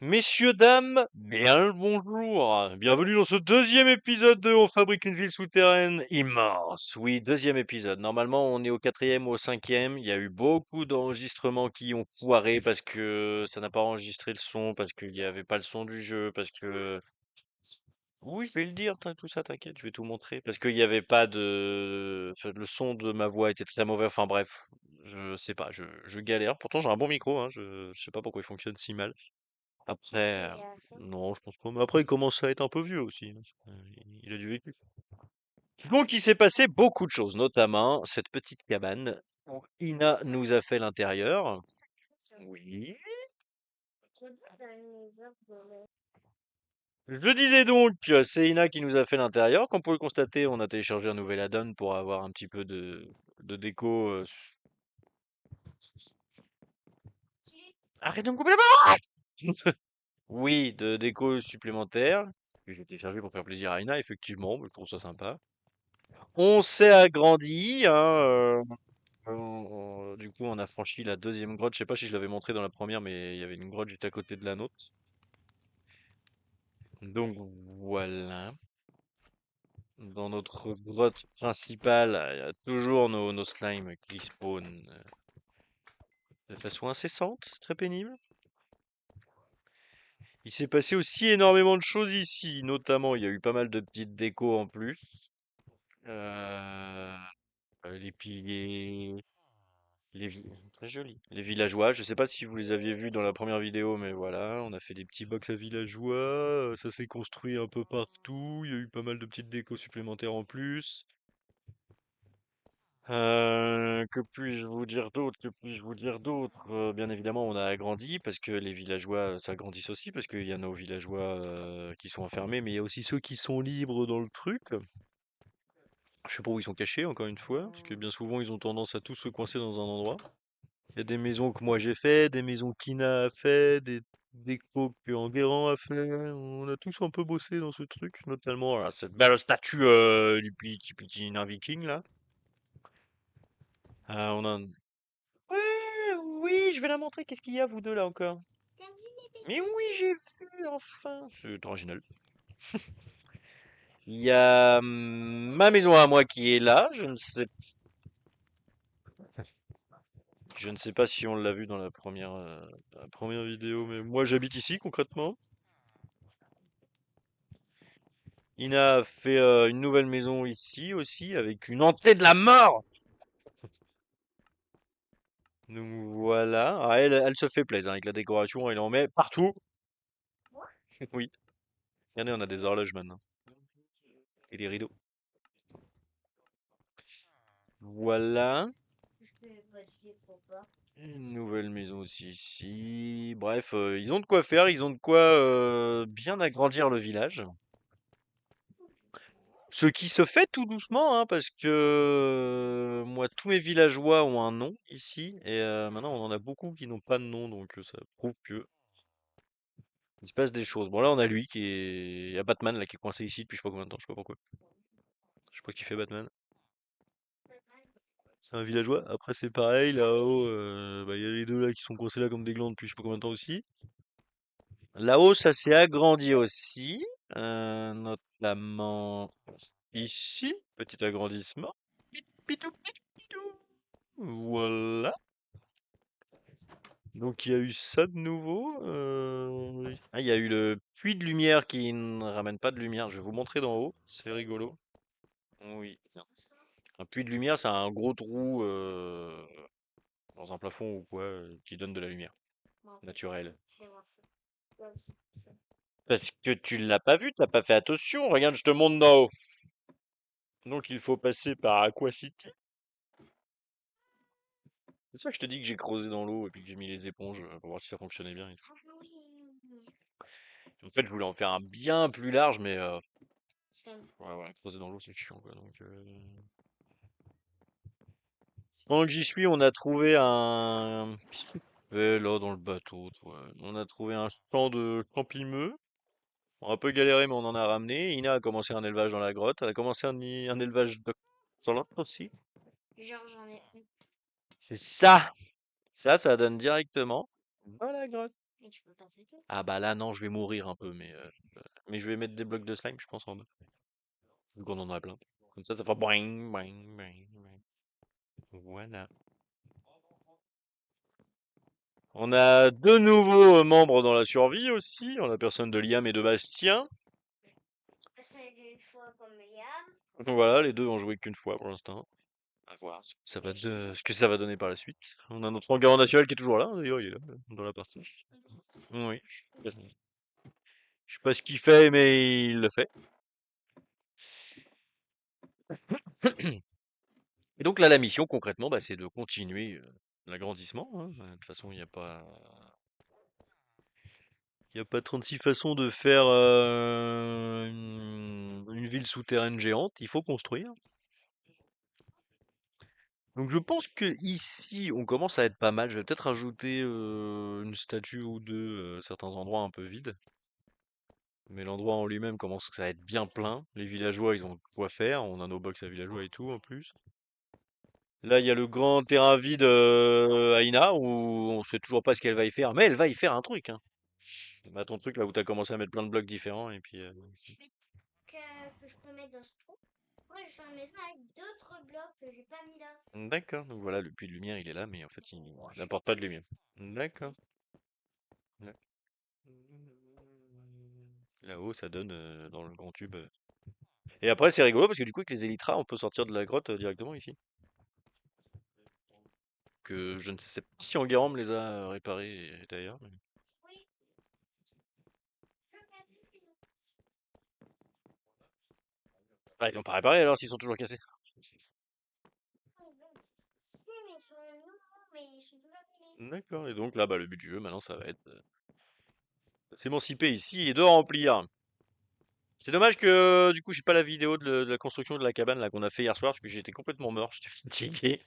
Messieurs, dames, bien le bonjour. Bienvenue dans ce deuxième épisode de On fabrique une ville souterraine immense. Oui, deuxième épisode. Normalement, on est au quatrième ou au cinquième. Il y a eu beaucoup d'enregistrements qui ont foiré parce que ça n'a pas enregistré le son, parce qu'il n'y avait pas le son du jeu, parce que... Oui, je vais le dire, tout ça, t'inquiète, je vais tout montrer. Parce qu'il n'y avait pas de... enfin, le son de ma voix était très mauvais. Enfin bref, je sais pas, je galère. Pourtant, j'ai un bon micro, hein. Je sais pas pourquoi il fonctionne si mal. Après, non, je pense pas. Mais après, il commence à être un peu vieux aussi, hein. Il a du vécu. Donc, il s'est passé beaucoup de choses, notamment cette petite cabane où Ina nous a fait l'intérieur. Oui. Je disais donc, c'est Ina qui nous a fait l'intérieur. Comme vous pouvez le constater, on a téléchargé un nouvel add-on pour avoir un petit peu de déco. Arrête de me couper la parole! Oui, de déco supplémentaire que j'ai téléchargé pour faire plaisir à Ina, effectivement. Je trouve ça sympa. On s'est agrandi, hein, du coup, on a franchi la deuxième grotte. Je sais pas si je l'avais montré dans la première, mais il y avait une grotte juste à côté de la nôtre. Donc voilà. Dans notre grotte principale, il y a toujours nos slimes qui spawnent de façon incessante. C'est très pénible. Il s'est passé aussi énormément de choses ici. Notamment, il y a eu pas mal de petites décos en plus. Euh, les piliers, très joli. Les villageois, je sais pas si vous les aviez vus dans la première vidéo, mais voilà, on a fait des petits box à villageois, ça s'est construit un peu partout, il y a eu pas mal de petites décos supplémentaires en plus. Que puis-je vous dire d'autre? Que puis-je vous dire d'autre? Bien évidemment, on a agrandi parce que les villageois s'agrandissent aussi, parce qu'il y a nos villageois qui sont enfermés, mais il y a aussi ceux qui sont libres dans le truc. Je sais pas où ils sont cachés, encore une fois, parce que bien souvent, ils ont tendance à tous se coincer dans un endroit. Il y a des maisons que moi j'ai fait, des maisons qu'Ina a fait, des coques que Enguerrand a fait. On a tous un peu bossé dans ce truc, notamment cette belle statue du petit nain viking là. On a... Ouais, oui, je vais la montrer. Qu'est-ce qu'il y a, vous deux là encore? Mais oui, j'ai vu, enfin. C'est original. Il y a ma maison à moi qui est là. Je ne sais pas si on l'a vu dans la première vidéo, mais moi j'habite ici concrètement. Ina a fait une nouvelle maison ici aussi, avec une entrée de la mort. Donc voilà. Ah, elle se fait plaisir avec la décoration, elle en met partout. Oui. Regardez, on a des horloges maintenant. Et des rideaux. Voilà. Une nouvelle maison aussi ici. Bref, ils ont de quoi faire, ils ont de quoi bien agrandir le village. Ce qui se fait tout doucement, hein, parce que moi, tous mes villageois ont un nom ici, et maintenant on en a beaucoup qui n'ont pas de nom, donc ça prouve que il se passe des choses. Bon là, on a lui qui est, il y a Batman là qui est coincé ici depuis je sais pas combien de temps, je sais pas pourquoi. Je sais pas ce qu'il fait Batman. C'est un villageois. Après c'est pareil là-haut, bah, il y a les deux là qui sont coincés là comme des glands depuis je sais pas combien de temps aussi. Là-haut, ça s'est agrandi aussi, notamment ici, petit agrandissement. Pitou, pitou, pitou. Voilà. Donc il y a eu ça de nouveau. Ah, il y a eu le puits de lumière qui ne ramène pas de lumière. Je vais vous montrer d'en haut. C'est rigolo. Oui. Un puits de lumière, c'est un gros trou dans un plafond ou quoi qui donne de la lumière naturelle. Parce que tu l'as pas vu, t'as pas fait attention. Regarde, je te montre d'en haut. Donc il faut passer par Aqua City. C'est ça que je te dis que j'ai creusé dans l'eau et puis que j'ai mis les éponges pour voir si ça fonctionnait bien et tout. En fait, je voulais en faire un bien plus large, mais ouais, ouais, creuser dans l'eau, c'est chiant, quoi. Donc, pendant que j'y suis, on a trouvé un... Qu'est-ce que tu fais, là, dans le bateau, toi? On a trouvé un champ de champimeux. On a un peu galéré, mais on en a ramené. Ina a commencé un élevage dans la grotte. Elle a commencé un élevage de... Sur l'autre aussi. C'est ça! Ça donne directement dans la grotte. Ah bah là, non, je vais mourir un peu, mais je vais mettre des blocs de slime, je pense, en bas. Vu qu'on en a plein. Comme ça fait boing, boing, boing, boing. Voilà. On a deux nouveaux membres dans la survie aussi, en la personne de Liam et de Bastien. Donc voilà, les deux ont joué qu'une fois pour l'instant. À voir ce que ça va donner par la suite. On a notre engagement national qui est toujours là, d'ailleurs, il est là, dans la partie. Oui. Je sais pas ce qu'il fait, mais il le fait. Et donc là, la mission, concrètement, bah, c'est de continuer l'agrandissement, hein. De toute façon, il y a pas 36 façons de faire une ville souterraine géante. Il faut construire. Donc je pense que ici, on commence à être pas mal. Je vais peut-être rajouter une statue ou deux, certains endroits un peu vides. Mais l'endroit en lui-même commence à être bien plein. Les villageois, ils ont quoi faire. On a nos box à villageois et tout en plus. Là, il y a le grand terrain vide à Ina où on sait toujours pas ce qu'elle va y faire. Mais elle va y faire un truc, hein. Bah, ton truc là où t'as commencé à mettre plein de blocs différents et puis. D'accord. Donc voilà, le puits de lumière, il est là, mais en fait, il n'apporte pas de lumière. D'accord. Ouais. Là-haut, ça donne dans le grand tube. Et après, c'est rigolo parce que du coup, avec les élytras, on peut sortir de la grotte directement ici. Que je ne sais pas si Enguerrand me les a réparés d'ailleurs. Ah, ils l'ont pas réparé alors s'ils sont toujours cassés. D'accord. Et donc là, bah, le but du jeu maintenant, ça va être de s'émanciper ici et de remplir. C'est dommage que du coup, j'ai pas la vidéo de la construction de la cabane là qu'on a fait hier soir parce que j'étais complètement mort, j'étais fatigué.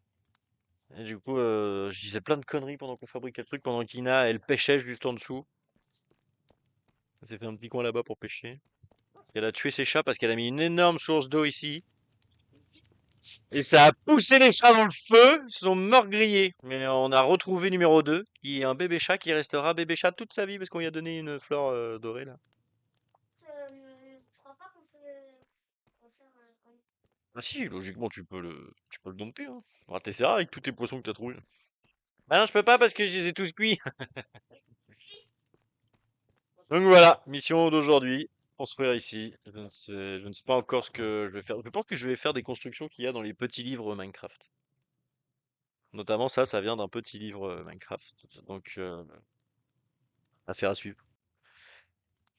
Et du coup, je disais plein de conneries pendant qu'on fabriquait le truc, pendant qu'Ina, elle pêchait juste en dessous. Elle s'est fait un petit coin là-bas pour pêcher. Elle a tué ses chats parce qu'elle a mis une énorme source d'eau ici. Et ça a poussé les chats dans le feu, ils se sont morts grillés. Mais on a retrouvé numéro 2, qui est un bébé chat qui restera bébé chat toute sa vie parce qu'on lui a donné une fleur dorée là. Ah si, logiquement tu peux le dompter, hein. On va t'essayer avec tous tes poissons que t'as trouvés. Bah non, je peux pas parce que je les ai tous cuits. Donc voilà, mission d'aujourd'hui, construire ici. Je ne sais pas encore ce que je vais faire. Je pense que je vais faire des constructions qu'il y a dans les petits livres Minecraft. Notamment ça vient d'un petit livre Minecraft. Donc, affaire à suivre.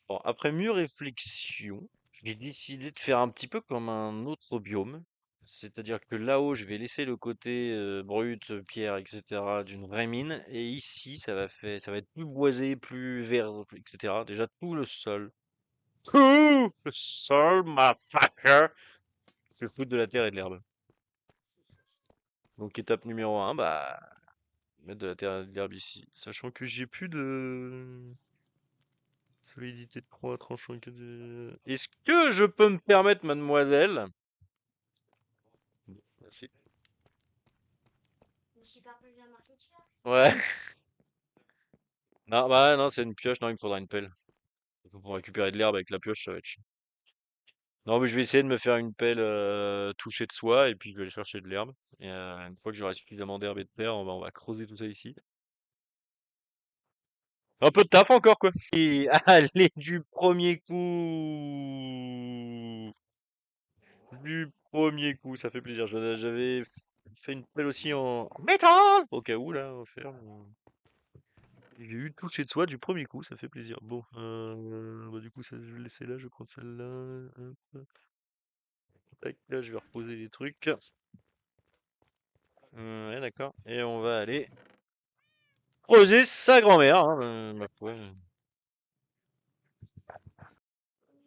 Bon, après mûre réflexion, j'ai décidé de faire un petit peu comme un autre biome. C'est-à-dire que là-haut, je vais laisser le côté brut, pierre, etc. d'une vraie mine. Et ici, ça va être plus boisé, plus vert, etc. Déjà, tout le sol. Tout le sol, motherfucker! Se foutre de la terre et de l'herbe. Donc, étape numéro un, bah, mettre de la terre et de l'herbe ici. Sachant que j'ai plus de solidité de 3 tranchant que de... Est-ce que je peux me permettre, mademoiselle? Merci. Ouais. Non, bah non, c'est une pioche. Non, il me faudra une pelle. Pour récupérer de l'herbe avec la pioche, ça va être chiant. Non, mais je vais essayer de me faire une pelle touchée de soie et puis je vais aller chercher de l'herbe. Et une fois que j'aurai suffisamment d'herbe et de terre, on va creuser tout ça ici. Un peu de taf encore, quoi. Et allez, du premier coup. Du premier coup, ça fait plaisir. J'avais fait une pelle aussi en métal, au cas où, là, on va faire. J'ai eu touché de soie du premier coup, ça fait plaisir. Bon, bah, du coup, ça, je vais le laisser là, je vais prendre celle-là. Hop. Tac, là, je vais reposer les trucs. Ouais, d'accord. Et on va aller creuser sa grand-mère, hein, ma foi.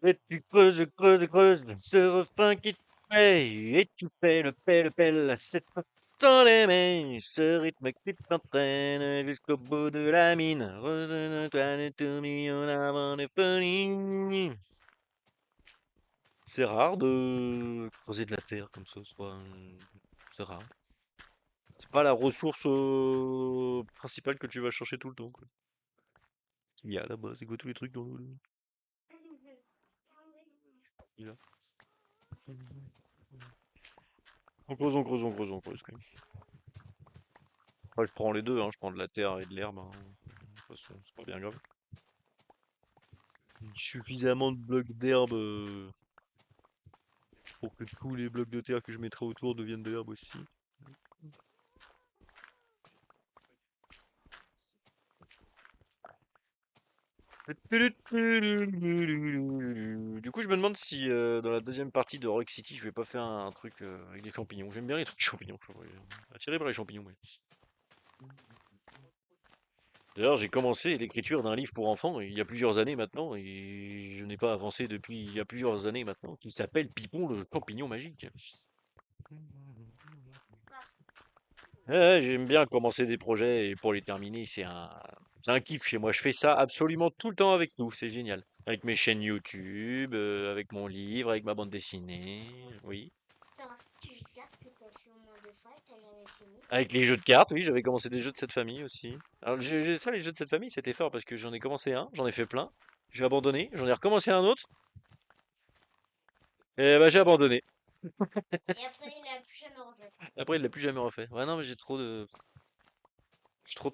Et tu creuses, creuses, creuses, ce refrain qui te paye, et tu fais le pelle, cette fois sans les mains, ce rythme qui t'entraîne jusqu'au bout de la mine. Redonne-toi tout million avant de finir. C'est rare de creuser de la terre comme ça, c'est rare. C'est pas la ressource principale que tu vas chercher tout le temps, quoi. qu'il y a là-bas? C'est quoi tous les trucs dans l'eau là? Il y a- On creuse quand même. Après, je prends les deux, hein, je prends de la terre et de l'herbe, hein. De toute façon, c'est pas bien grave. Suffisamment de blocs d'herbe pour que tous les blocs de terre que je mettrai autour deviennent de l'herbe aussi. Du coup, je me demande si dans la deuxième partie de Rock City, je vais pas faire un truc avec des champignons. J'aime bien les trucs champignons. Je suis attiré par les champignons, ouais. D'ailleurs, j'ai commencé l'écriture d'un livre pour enfants il y a plusieurs années maintenant, et je n'ai pas avancé depuis il y a plusieurs années maintenant, qui s'appelle Pipon le champignon magique. Ouais, j'aime bien commencer des projets et pour les terminer, c'est un kiff chez moi. Je fais ça absolument tout le temps avec tout, c'est génial. Avec mes chaînes YouTube, avec mon livre, avec ma bande dessinée, oui. Avec les jeux de cartes, oui, j'avais commencé des jeux de cette famille aussi. Alors ça, les jeux de cette famille, c'était fort parce que j'en ai commencé un, j'en ai fait plein, j'ai abandonné, j'en ai recommencé un autre, et bah j'ai abandonné. Et après, il a plus jamais refait. Après, il l'a plus jamais refait. Ouais, non, mais j'ai trop de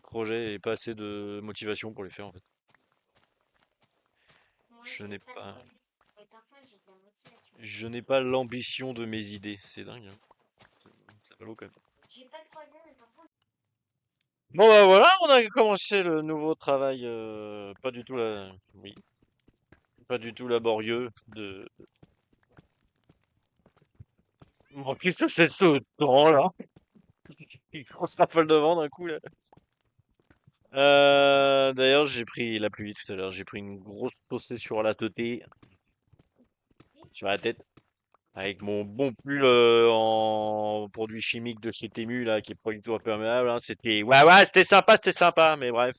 projets et pas assez de motivation pour les faire en fait. Moi, Je j'ai n'ai pas de pas, projet. Mais par contre, j'ai de la motivation. je n'ai pas l'ambition de mes idées. C'est dingue, hein. Ça va l'eau quand même. J'ai pas de projet, mais par contre, Bon bah voilà, on a commencé le nouveau travail, oui, pas du tout laborieux de. Bon, qu'est-ce que c'est ce temps là? On se rafale devant d'un coup là. D'ailleurs, j'ai pris la pluie tout à l'heure. J'ai pris une grosse tossée sur la teuté, sur la tête. Avec mon bon pull en produits chimiques de chez Temu là, qui est pas du tout imperméable, hein. Ouais, c'était sympa, mais bref.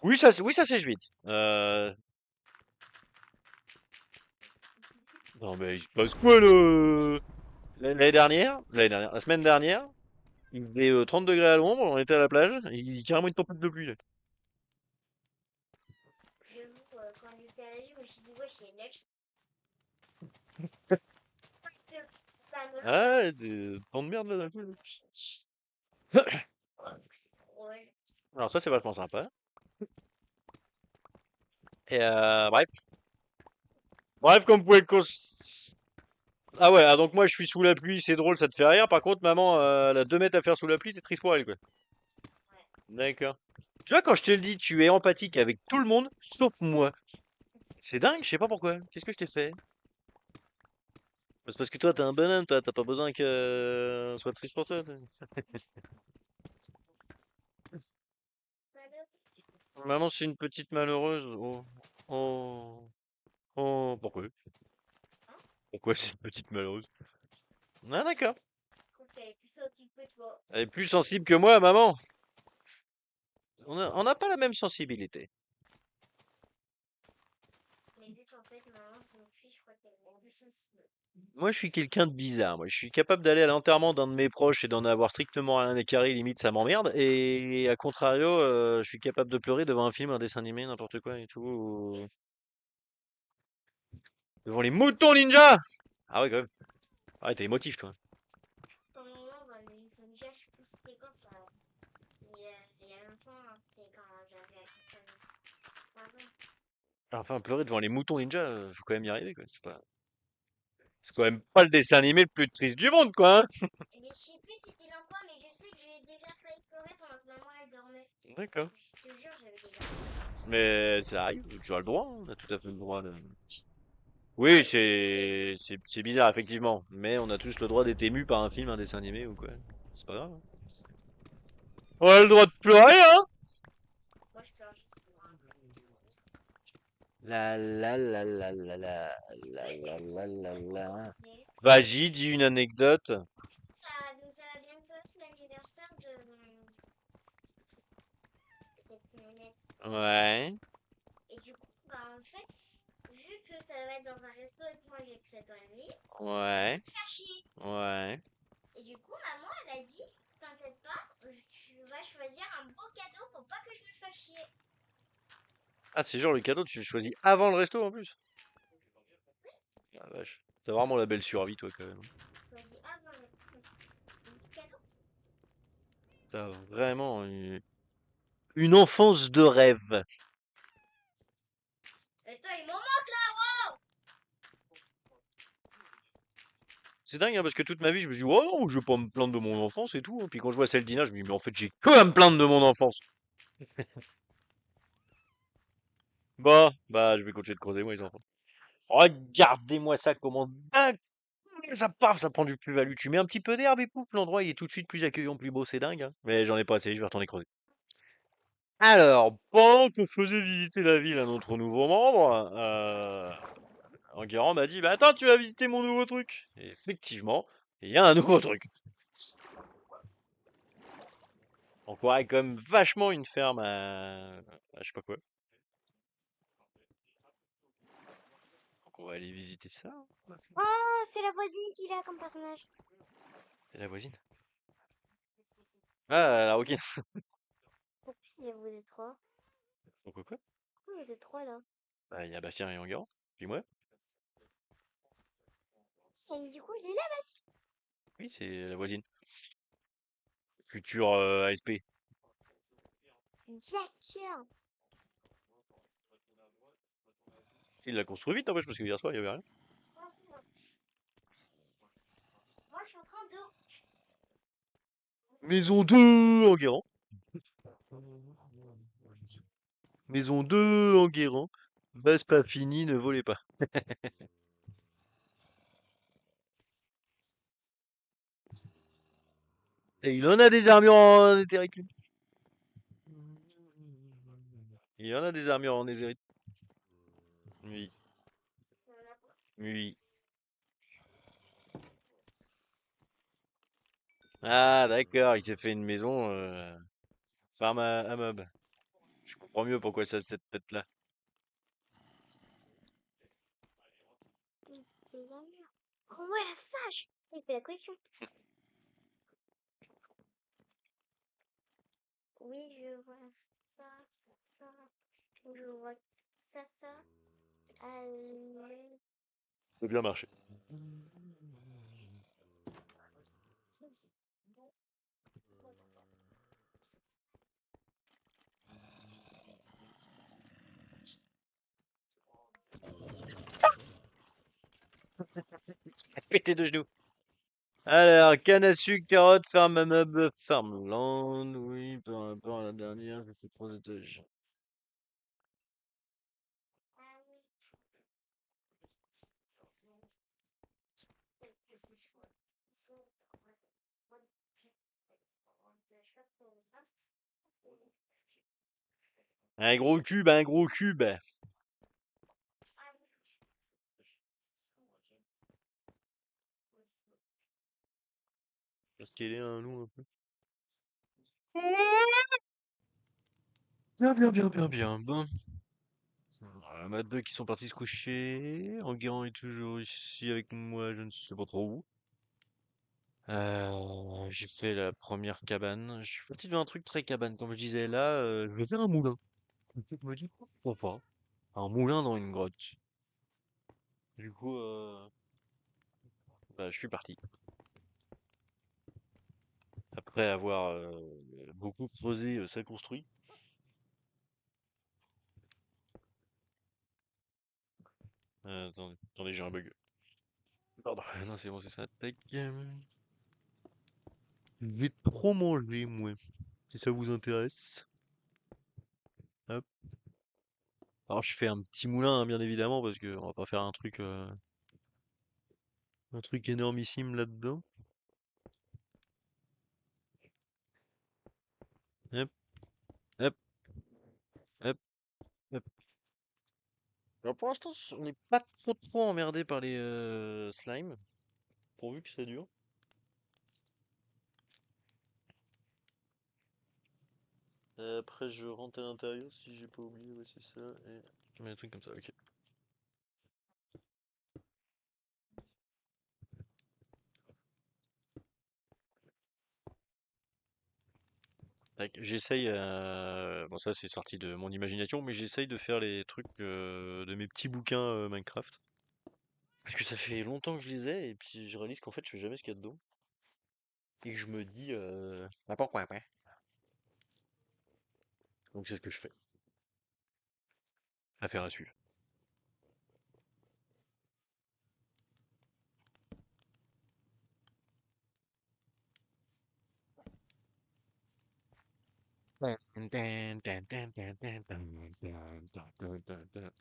Oui, ça sèche vite. Non mais il se passe quoi là? La semaine dernière, il faisait 30 degrés à l'ombre, on était à la plage, il carrément une tempête de pluie là. j'avoue, quand j'étais à la gym, je me suis dit, ouais, j'ai net. Ça me Ah, ouais, c'est tant de merde là d'un coup, là. ouais. Alors ça c'est vachement sympa. Et bref. Bref, comme vous pouvez le Ah ouais, ah donc moi je suis sous la pluie, c'est drôle, ça te fait rire. Par contre, maman, elle a 2 mètres à faire sous la pluie, t'es triste pour elle, quoi. D'accord. Tu vois, quand je te le dis, tu es empathique avec tout le monde, sauf moi. C'est dingue, je sais pas pourquoi. Qu'est-ce que je t'ai fait? Bah, c'est parce que toi, t'es un bonhomme, toi, t'as pas besoin que soit triste pour toi. Maman, c'est une petite malheureuse. Oh, oh, oh, pourquoi? Pourquoi c'est une petite malheureuse? Ah d'accord. Je trouve qu'elle est plus sensible que toi. Elle est plus sensible que moi, maman. On n'a pas la même sensibilité. Mais vu qu'en fait, maman, c'est une fille, je crois qu'elle est plus sensible. Moi, je suis quelqu'un de bizarre. Moi, je suis capable d'aller à l'enterrement d'un de mes proches et d'en avoir strictement rien à carrer, limite ça m'emmerde. Et à contrario, je suis capable de pleurer devant un film, un dessin animé, n'importe quoi et tout. Devant les moutons ninja! Ah ouais, quand même. Ah ouais, t'es émotif, toi. Pour le moment, bah, les déjà, je sais plus c'était quand ça. Il y a longtemps, hein, c'était quand j'avais 3 ans. Enfin, pleurer devant les moutons ninja, faut quand même y arriver, quoi. C'est quand même pas le dessin animé le plus triste du monde, quoi, hein. Mais je sais plus c'était dans quoi, mais je sais que j'ai déjà failli pleurer pendant que maman elle dormait. D'accord. Je te jure, j'avais des larmes. Mais ça arrive, tu as le droit, hein, on a tout à fait le droit de. Oui, c'est bizarre, effectivement. Mais on a tous le droit d'être ému par un film, un dessin animé ou quoi. C'est pas grave, hein. On a le droit de pleurer, hein? Moi, je pleure juste pour un. La la la la la la la la la la la. Mais Vas-y, dis une anecdote. ça va bientôt être l'anniversaire de cette lunette. Ouais, Et du coup, bah, en fait, vu que ça va être dans un resto et que moi j'ai que 7 ans et demi, ouais, faire chier. ouais. Et du coup, maman, elle a dit, t'inquiète pas, tu vais choisir un beau cadeau pour pas que je me fasse chier. Ah, c'est genre le cadeau, tu le choisis avant le resto en plus? Ah vache. T'as vraiment la belle survie, toi, quand même. Choisis avant le cadeau. T'as vraiment une enfance de rêve. Et toi, il m'en manque là. C'est dingue, hein, parce que toute ma vie, je me suis dit, oh non, je vais pas me plaindre de mon enfance et tout, hein. Puis quand je vois celle d'Ina, je me dis, mais en fait, j'ai que à me plaindre de mon enfance. Bah, je vais continuer de creuser, moi, les enfants. Regardez-moi ça, comment dingue ça paf, ça prend du plus-value. Tu mets un petit peu d'herbe et pouf, l'endroit, il est tout de suite plus accueillant, plus beau, c'est dingue, hein. Mais j'en ai pas assez, je vais retourner creuser. Alors, pendant que je faisais visiter la ville à notre nouveau membre, Enguerrand m'a dit, bah attends, tu vas visiter mon nouveau truc. Et effectivement, il y a un nouveau truc. On croirait quand même vachement une ferme à je sais pas quoi. Donc on va aller visiter ça. Oh, c'est la voisine qu'il a comme personnage. C'est la voisine. Ah, la roquine. Pourquoi vous êtes trois? Pourquoi quoi? Pourquoi vous êtes trois là? Bah, il y a Bastien et Enguerrand. Puis moi. Et du coup, il est là. Oui, c'est la voisine. Future ASP. D'accord. Il l'a construit vite, n'empêche, parce que hier soir, il y avait rien. Moi, je suis en train de. Maison 2 Enguerrand. Maison 2 Enguerrand. Base pas finie, ne volez pas. Et il en a des armures en éthérique. Il en a des armures en éthérique. Oui, oui. Ah, d'accord, il s'est fait une maison farm à meubles. Je comprends mieux pourquoi ça a cette tête-là. C'est les armures. Oh ouais, la vache! Il fait la collection. Oui, je vois ça, ça. Je vois ça, ça. Allez. Ça a bien marché. Pété de genoux. Alors, canne à sucre, carotte, farm à meubles, farmland. Oui, par rapport à la dernière, j'ai fait 3 étages. Un gros cube, un gros cube. Parce qu'il est un loup un peu. Bien, bien, bien, bien, bien. Bon. Ma deux qui sont partis se coucher. Enguerrand est toujours ici avec moi, je ne sais pas trop où. J'ai fait la première cabane. Je suis parti vers un truc très cabane. Comme je disais là, je vais faire un moulin. Je me dis pourquoi pas. Un moulin dans une grotte. Du coup, bah, je suis parti. Après avoir beaucoup creusé, ça construit. Attendez, j'ai un bug. Pardon. Non, c'est bon, c'est ça. Tac. Je vais trop manger, moi. Si ça vous intéresse. Hop. Alors, je fais un petit moulin, hein, bien évidemment, parce que on va pas faire un truc énormissime là-dedans. Hop, hop, hop, hop. Alors, pour l'instant, on n'est pas trop emmerdé par les slimes, pourvu que ça dure. Après, je rentre à l'intérieur si j'ai pas oublié, ouais, c'est ça. Et je mets un truc comme ça, ok. Tac, j'essaye, bon ça c'est sorti de mon imagination, mais j'essaye de faire les trucs de mes petits bouquins Minecraft. Parce que ça fait longtemps que je les ai, et puis je réalise qu'en fait je fais jamais ce qu'il y a dedans. Et que je me dis, bah pourquoi pas? Donc c'est ce que je fais. Affaire à suivre.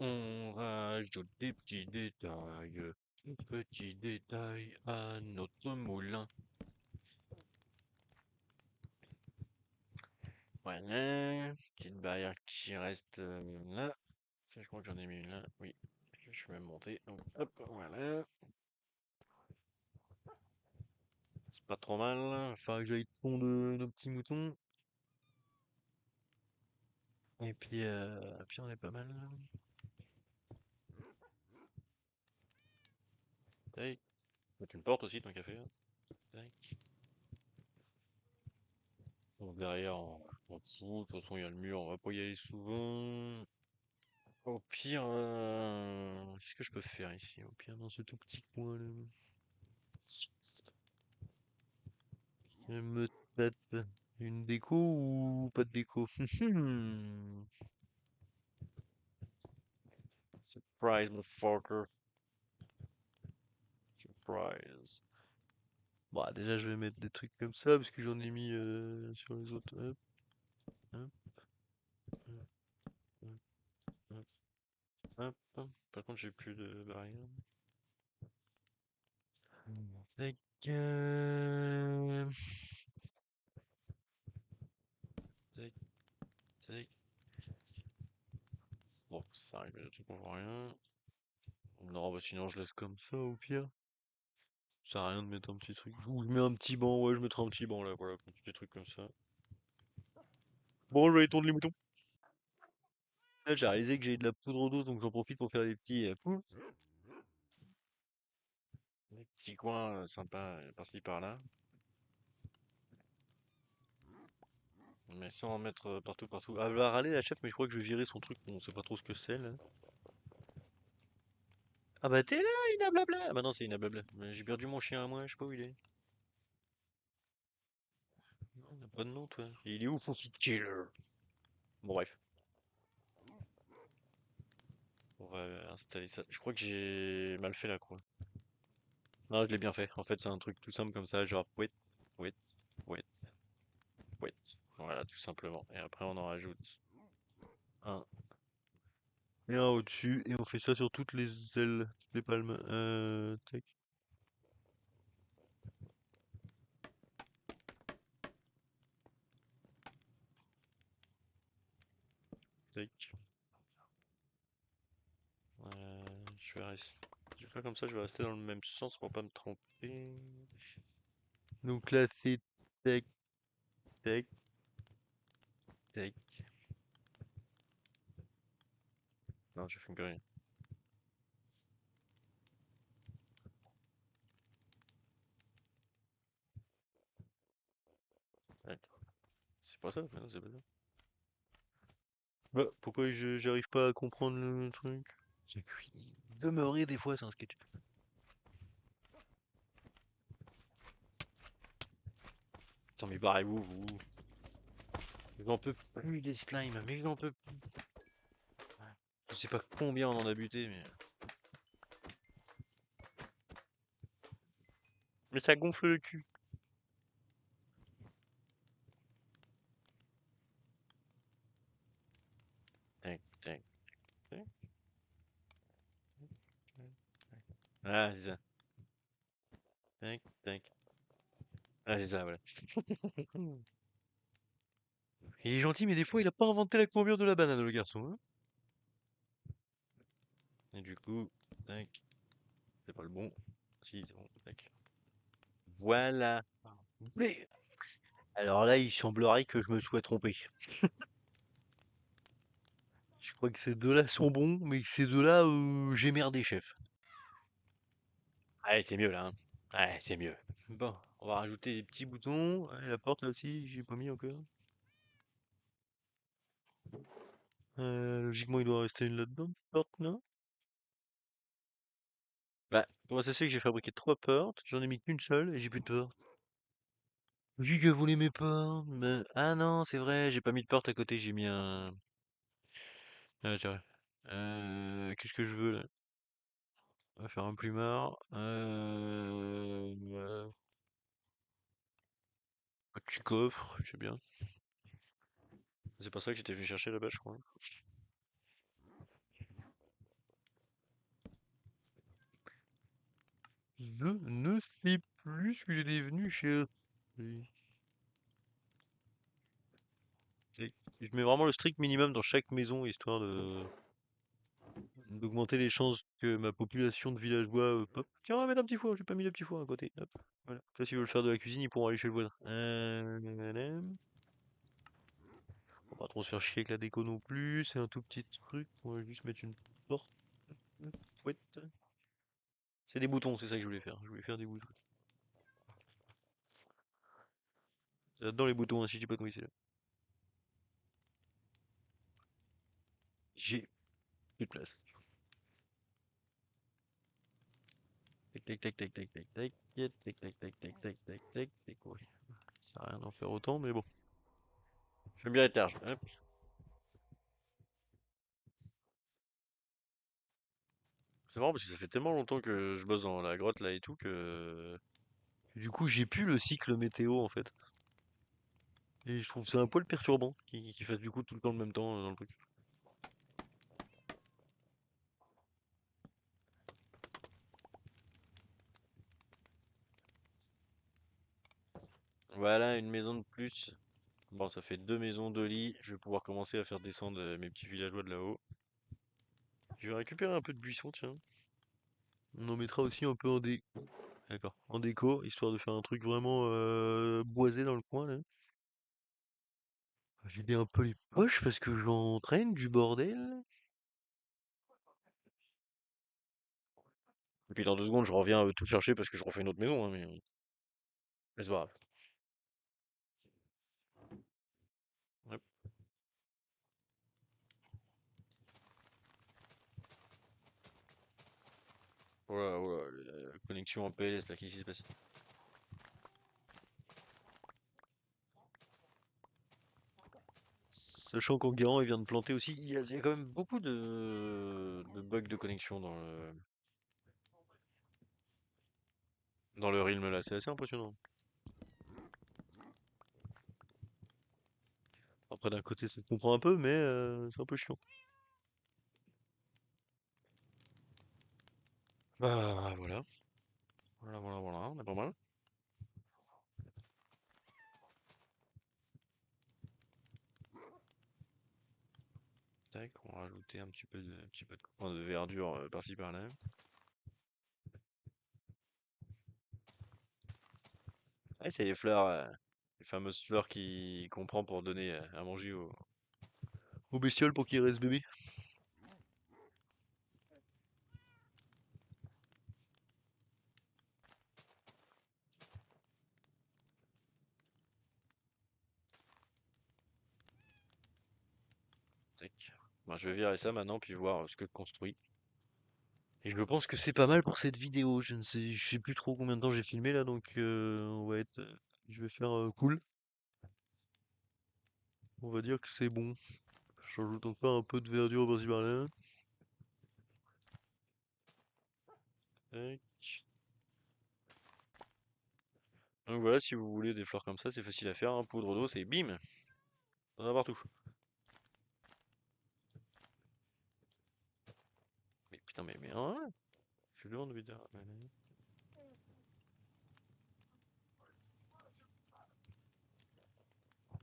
On rajoute des petits détails à notre moulin. Voilà, petite barrière qui reste là. Je crois que j'en ai mis une là, oui. Je suis même monté, donc hop, voilà. C'est pas trop mal. Enfin, que j'aille le fond de nos petits moutons. Et puis on est pas mal. Tac. Mettre une porte aussi, tant qu'à faire. Tac. Bon, derrière, on fout. De toute façon, il y a le mur, on va pas y aller souvent. Au pire, qu'est-ce que je peux faire ici? Au pire, dans ce tout petit coin là. Je me tape une déco ou pas de déco? Surprise, motherfucker. Surprise. Bah, déjà, je vais mettre des trucs comme ça parce que j'en ai mis sur les autres. Hop, hop, hop, hop, hop, hop, hop. Par contre, j'ai plus de barrière. Tac, tac, tac. Bon, ça arrive, des trucs qu'on voit rien. Non, bah sinon, je laisse comme ça au pire. Ça sert à rien de mettre un petit truc. Ou je mets un petit banc, ouais, je mettrai un petit banc là, voilà, des trucs comme ça. Bon, je vais aller tourner les moutons. Là, j'ai réalisé que j'ai de la poudre d'eau, donc j'en profite pour faire des petits, des petits coins sympas par-ci par-là. Mais sans en mettre partout, partout. Ah, elle va râler la chef, mais je crois que je vais virer son truc. On sait pas trop ce que c'est là. Ah bah t'es là, Inablabla! Ah bah non, c'est Inablabla. Mais j'ai perdu mon chien à moi, je sais pas où il est. Non, il a pas de nom, toi. Et il est où, Foufy Killer? Bon, bref. On va installer ça. Je crois que j'ai mal fait la croix. Non, je l'ai bien fait. En fait, c'est un truc tout simple comme ça, genre wait, wait, wait, wait. Voilà, tout simplement. Et après, on en rajoute un et un au-dessus. Et on fait ça sur toutes les ailes, toutes les palmes. Tac, tac. Je vais faire comme ça, je vais rester dans le même sens pour pas me tromper. Donc là, c'est tac, tac, tac. Non, je fais une connerie. Tac. C'est pas ça, mais non, c'est pas ça. Bah, pourquoi j'arrive pas à comprendre le truc? C'est cuit. Demeurer des fois, c'est un sketch. Attends, mais barrez-vous, vous. Mais j'en peux plus des slimes, mais j'en peux plus. Je sais pas combien on en a buté, mais. Mais ça gonfle le cul. Tac, tac, tac, tac, tac. Ah, c'est ça. Tac, tac. Ah, c'est ça, voilà. Il est gentil, mais des fois, il a pas inventé la courbure de la banane, le garçon, hein. Et du coup, tac. C'est pas le bon. Si, c'est bon, tac. Voilà. Mais alors là, il semblerait que je me sois trompé. Je crois que ces deux-là sont bons, mais que ces deux-là, j'ai merdé, chef. Allez, c'est mieux là, hein. Ouais, c'est mieux. Bon, on va rajouter des petits boutons. Ouais, la porte là aussi, j'ai pas mis encore. Logiquement, il doit en rester une là-dedans, une porte, non? Bah, comment ça se fait que j'ai fabriqué 3 portes, j'en ai mis qu'une seule et j'ai plus de porte? Vu que vous l'aimez pas, mais... Ah non, c'est vrai, j'ai pas mis de porte à côté, j'ai mis un... Ah, c'est vrai. Qu'est-ce que je veux là? On va faire un plumard. Un petit coffre, je sais bien. C'est pas ça que j'étais venu chercher là-bas, je crois. Je ne sais plus ce que j'étais venu chercher. Et je mets vraiment le strict minimum dans chaque maison, histoire de d'augmenter les chances que ma population de villageois... hop. Tiens, on va mettre un petit four, j'ai pas mis de petit four à côté. Hop. Voilà. Ça, s'ils veulent faire de la cuisine, ils pourront aller chez le voisin. On va pas trop se faire chier avec la déco non plus, c'est un tout petit truc. On va juste mettre une porte. Chouette. C'est des boutons, c'est ça que je voulais faire. Je voulais faire des boutons. C'est là-dedans les boutons, hein, si je dis pas de oui, c'est là. J'ai plus de place. Tac tac tac tac tac tac tac. Tac tac tac tac tac tac tac tac. Tac, ouais. Ça sert à rien d'en faire autant, mais bon. J'aime bien être large. Hop. C'est marrant parce que ça fait tellement longtemps que je bosse dans la grotte là et tout que du coup j'ai plus le cycle météo en fait. Et je trouve que c'est un poil perturbant qu'il fasse du coup tout le temps le même temps dans le truc. Voilà une maison de plus. Bon, ça fait 2 maisons, 2 lits. Je vais pouvoir commencer à faire descendre mes petits villageois de là-haut. Je vais récupérer un peu de buisson, tiens. On en mettra aussi un peu en D'accord. En déco, histoire de faire un truc vraiment boisé dans le coin là. Vider un peu les poches parce que j'en traîne du bordel. Et puis dans 2 secondes, je reviens tout chercher parce que je refais une autre maison, hein, mais c'est pas grave. Hop. Voilà, voilà, la connexion en PLS là, qu'est-ce qui se passe? Sachant qu'Enguerrand il vient de planter aussi, il y a quand même beaucoup de bugs de connexion dans le realm là, c'est assez impressionnant. Après d'un côté ça se comprend un peu, mais c'est un peu chiant. Bah voilà, voilà, voilà, voilà, on est pas mal. Tac, on va rajouter un petit peu de coin de verdure par-ci par-là. Ouais, c'est les fleurs, les fameuses fleurs qu'on prend pour donner à manger aux bestioles pour qu'ils restent bébés. Tac. Bon, je vais virer ça maintenant puis voir ce que je construis. Et je pense que c'est pas mal pour cette vidéo. Je sais plus trop combien de temps j'ai filmé là, donc je vais faire cool. On va dire que c'est bon. J'ajoute encore un peu de verdure par-ci par-là. Tac. Donc voilà, si vous voulez des fleurs comme ça, c'est facile à faire, hein. Poudre d'eau, c'est bim! On en a partout. Mais putain, mais hein? Je demande de dire.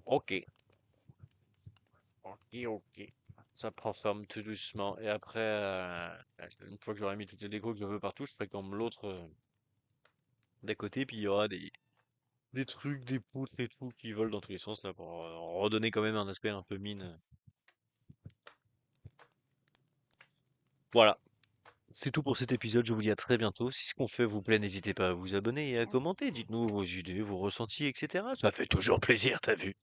Ok. Ok, ok. Ça prend forme tout doucement. Et après, une fois que j'aurai mis toutes les décos que je veux partout, je ferai comme l'autre d'à côté, puis il y aura des trucs, des poutres et tout qui volent dans tous les sens là pour redonner quand même un aspect un peu mine. Voilà. C'est tout pour cet épisode, je vous dis à très bientôt. Si ce qu'on fait vous plaît, n'hésitez pas à vous abonner et à commenter. Dites-nous vos idées, vos ressentis, etc. Ça fait toujours plaisir, t'as vu.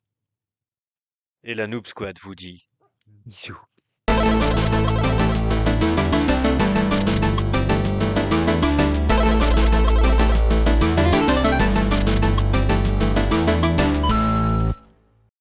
Et la Noob Squad vous dit Bisous.